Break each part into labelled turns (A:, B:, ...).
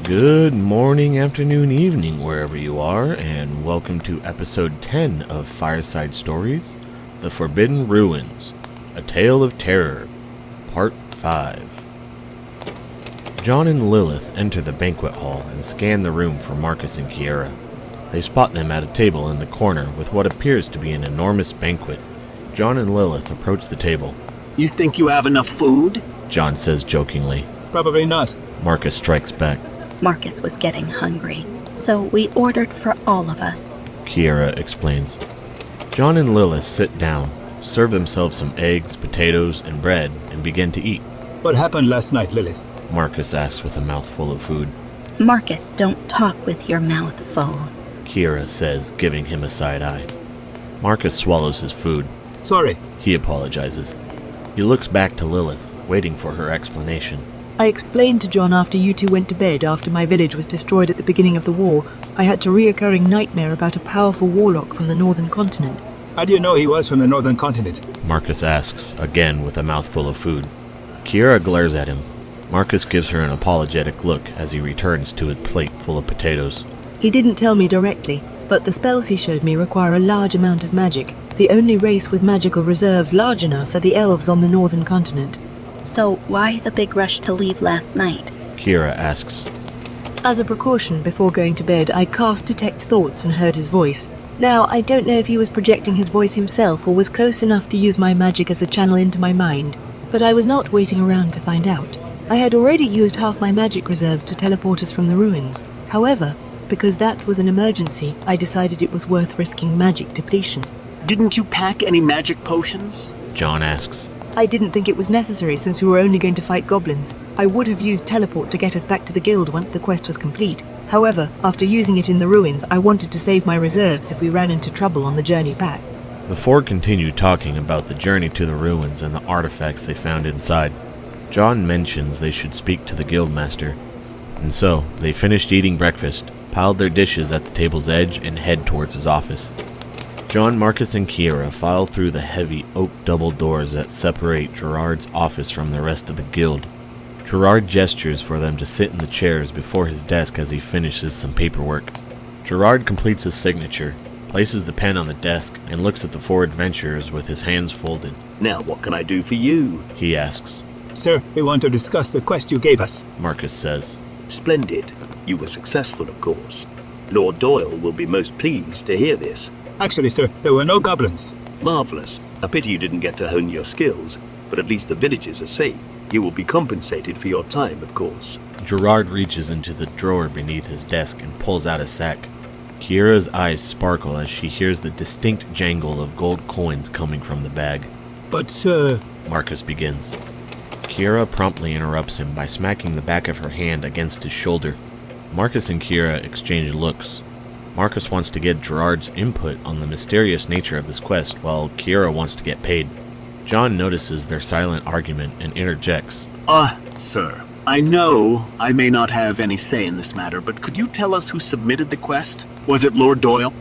A: Good morning, afternoon, evening, wherever you are, and welcome to episode 10 of Fireside Stories, The Forbidden Ruins, A Tale of Terror, Part 5. John and Lilith enter the banquet hall and scan the room for Marcus and Kiera. They spot them at a table in the corner with what appears to be an enormous banquet. John and Lilith approach the table.
B: You think you have enough food?
A: John says jokingly.
C: Probably not.
A: Marcus strikes back.
D: Marcus was getting hungry, so we ordered for all of us.
A: Kiera explains. John and Lilith sit down, serve themselves some eggs, potatoes, and bread, and begin to eat.
C: What happened last night, Lilith?
A: Marcus asks with a mouthful of food.
D: Marcus, don't talk with your mouth full.
A: Kiera says, giving him a side eye. Marcus swallows his food.
C: Sorry.
A: He apologizes. He looks back to Lilith, waiting for her explanation.
E: I explained to John after you two went to bed after my village was destroyed at the beginning of the war. I had a reoccurring nightmare about a powerful warlock from the northern continent.
C: How do you know he was from the northern continent?
A: Marcus asks, again with a mouthful of food. Kiera glares at him. Marcus gives her an apologetic look as he returns to his plate full of potatoes.
E: He didn't tell me directly, but the spells he showed me require a large amount of magic, the only race with magical reserves large enough for the elves on the northern continent.
D: So why the big rush to leave last night?
A: Kiera asks.
E: As a precaution before going to bed, I cast Detect Thoughts and heard his voice. Now, I don't know if he was projecting his voice himself or was close enough to use my magic as a channel into my mind, but I was not waiting around to find out. I had already used half my magic reserves to teleport us from the ruins. However, because that was an emergency, I decided it was worth risking magic depletion.
B: Didn't you pack any magic potions?
A: John asks.
E: I didn't think it was necessary since we were only going to fight goblins. I would have used teleport to get us back to the guild once the quest was complete. However, after using it in the ruins, I wanted to save my reserves if we ran into trouble on the journey back.
A: The four continue talking about the journey to the ruins and the artifacts they found inside. John mentions they should speak to the guildmaster. And so, they finished eating breakfast, piled their dishes at the table's edge, and head towards his office. John, Marcus, and Kiera file through the heavy oak double doors that separate Gerard's office from the rest of the guild. Gerard gestures for them to sit in the chairs before his desk as he finishes some paperwork. Gerard completes his signature, places the pen on the desk, and looks at the four adventurers with his hands folded.
B: Now what can I do for you?
A: He asks.
C: Sir, we want to discuss the quest you gave us.
A: Marcus says.
B: Splendid. You were successful, of course. Lord Doyle will be most pleased to hear this.
C: Actually, sir, there were no goblins.
B: Marvelous. A pity you didn't get to hone your skills, but at least the villages are safe. You will be compensated for your time, of course.
A: Gerard reaches into the drawer beneath his desk and pulls out a sack. Kiera's eyes sparkle as she hears the distinct jangle of gold coins coming from the bag.
C: But, sir...
A: Marcus begins. Kiera promptly interrupts him by smacking the back of her hand against his shoulder. Marcus and Kiera exchange looks. Marcus wants to get Gerard's input on the mysterious nature of this quest, while Kiera wants to get paid. John notices their silent argument and interjects.
B: Sir, I know I may not have any say in this matter, but could you tell us who submitted the quest? Was it Lord Doyle?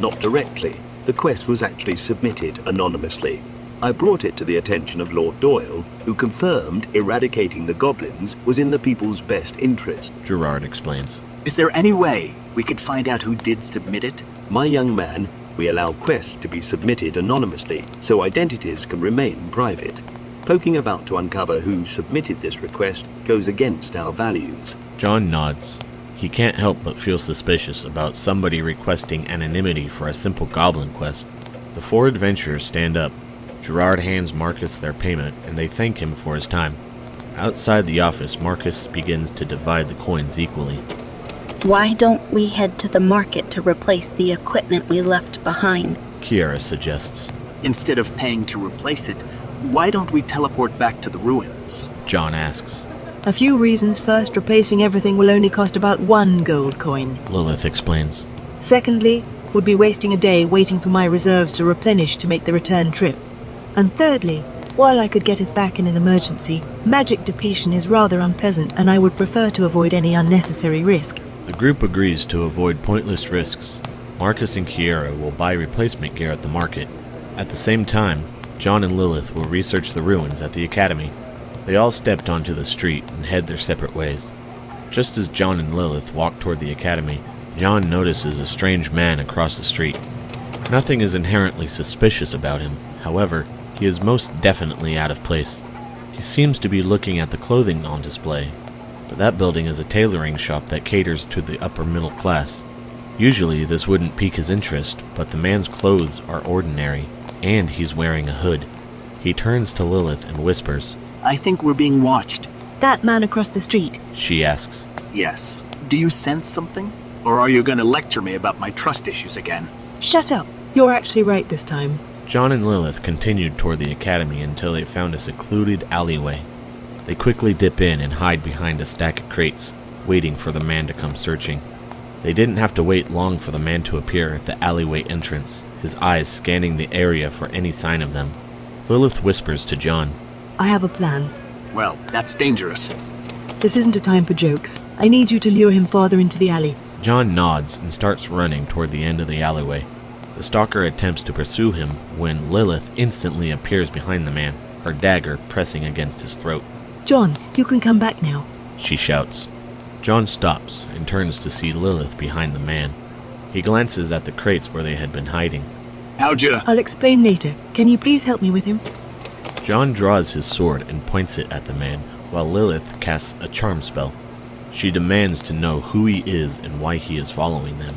B: Not directly. The quest was actually submitted anonymously. I brought it to the attention of Lord Doyle, who confirmed eradicating the goblins was in the people's best interest.
A: Gerard explains.
B: Is there any way we could find out who did submit it? My young man, we allow quests to be submitted anonymously, so identities can remain private. Poking about to uncover who submitted this request goes against our values.
A: John nods. He can't help but feel suspicious about somebody requesting anonymity for a simple goblin quest. The four adventurers stand up. Gerard hands Marcus their payment, and they thank him for his time. Outside the office, Marcus begins to divide the coins equally.
D: Why don't we head to the market to replace the equipment we left behind?
A: Kiera suggests.
B: Instead of paying to replace it, why don't we teleport back to the ruins?
A: John asks.
E: A few reasons. First, replacing everything will only cost about 1 gold coin.
A: Lilith explains.
E: Secondly, would be wasting a day waiting for my reserves to replenish to make the return trip. And thirdly, while I could get us back in an emergency, magic depletion is rather unpleasant and I would prefer to avoid any unnecessary risk.
A: The group agrees to avoid pointless risks. Marcus and Kiera will buy replacement gear at the market. At the same time, John and Lilith will research the ruins at the academy. They all stepped onto the street and head their separate ways. Just as John and Lilith walk toward the academy, John notices a strange man across the street. Nothing is inherently suspicious about him. However, he is most definitely out of place. He seems to be looking at the clothing on display, but that building is a tailoring shop that caters to the upper middle class. Usually this wouldn't pique his interest, but the man's clothes are ordinary, and he's wearing a hood. He turns to Lilith and whispers,
B: I think we're being watched.
E: That man across the street.
A: She asks.
B: Yes. Do you sense something? Or are you going to lecture me about my trust issues again?
E: Shut up. You're actually right this time.
A: John and Lilith continued toward the academy until they found a secluded alleyway. They quickly dip in and hide behind a stack of crates, waiting for the man to come searching. They didn't have to wait long for the man to appear at the alleyway entrance, his eyes scanning the area for any sign of them. Lilith whispers to John,
E: I have a plan.
B: Well, that's dangerous.
E: This isn't a time for jokes. I need you to lure him farther into the alley.
A: John nods and starts running toward the end of the alleyway. The stalker attempts to pursue him when Lilith instantly appears behind the man, her dagger pressing against his throat.
E: John, you can come back now.
A: She shouts. John stops and turns to see Lilith behind the man. He glances at the crates where they had been hiding.
B: How'd you...
E: I'll explain later. Can you please help me with him?
A: John draws his sword and points it at the man, while Lilith casts a charm spell. She demands to know who he is and why he is following them.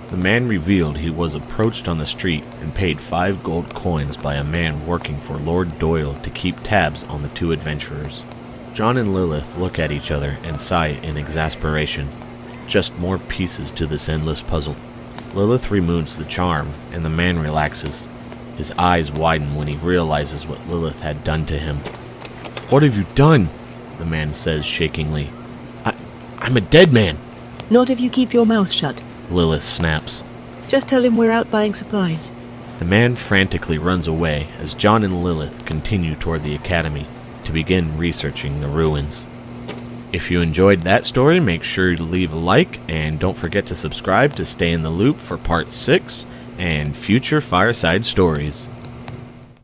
A: The man revealed he was approached on the street and paid 5 gold coins by a man working for Lord Doyle to keep tabs on the two adventurers. John and Lilith look at each other and sigh in exasperation. Just more pieces to this endless puzzle. Lilith removes the charm, and the man relaxes. His eyes widen when he realizes what Lilith had done to him. "What have you done?" the man says shakingly. I'm a dead man."
E: Not if you keep your mouth shut.
A: Lilith snaps.
E: Just tell him we're out buying supplies.
A: The man frantically runs away as John and Lilith continue toward the academy to begin researching the ruins. If you enjoyed that story, make sure to leave a like and don't forget to subscribe to stay in the loop for part 6 and future Fireside stories.